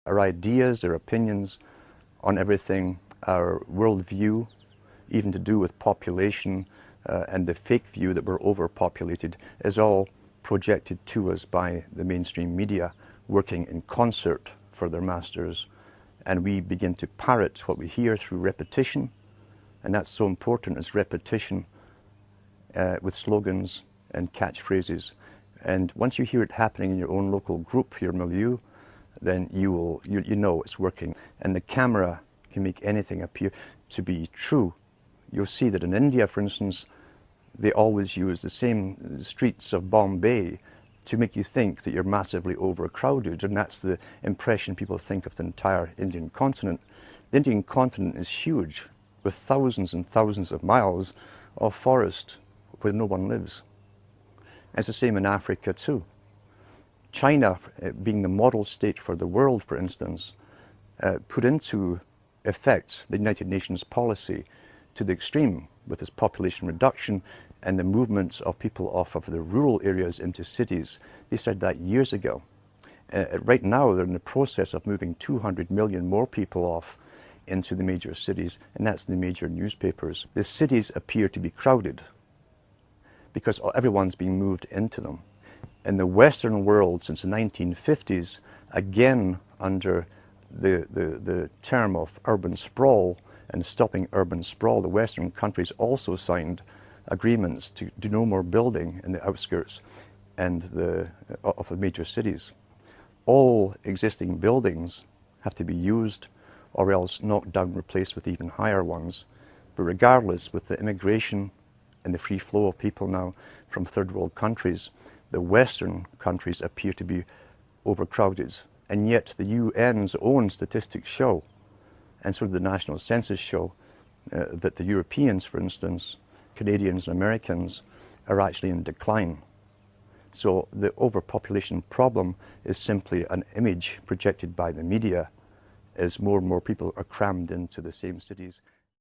our ideas, our opinions on everything, our worldview, even to do with population and the fake view that we're overpopulated, is all projected to us by the mainstream media working in concert for their masters. And we begin to parrot what we hear through repetition, and that's so important, is repetition with slogans and catchphrases. And once you hear it happening in your own local group, your milieu, then you know it's working. And the camera can make anything appear to be true. You'll see that in India, for instance, they always use the same streets of Bombay to make you think that you're massively overcrowded, and that's the impression people think of the entire Indian continent. The Indian continent is huge, with thousands and thousands of miles of forest where no one lives. It's the same in Africa too. China, being the model state for the world, for instance, put into effect the United Nations policy to the extreme with its population reduction and the movement of people off of the rural areas into cities. They started that years ago. Right now, they're in the process of moving 200 million more people off into the major cities, and that's the major newspapers. The cities appear to be crowded because everyone's being moved into them. In the Western world, since the 1950s, again under the term of urban sprawl and stopping urban sprawl, the Western countries also signed agreements to do no more building in the outskirts and of the major cities. All existing buildings have to be used or else knocked down, replaced with even higher ones. But regardless, with the immigration and the free flow of people now from third world countries, the Western countries appear to be overcrowded. And yet the UN's own statistics show, and so do the national census show, that the Europeans, for instance, Canadians and Americans, are actually in decline. So the overpopulation problem is simply an image projected by the media as more and more people are crammed into the same cities.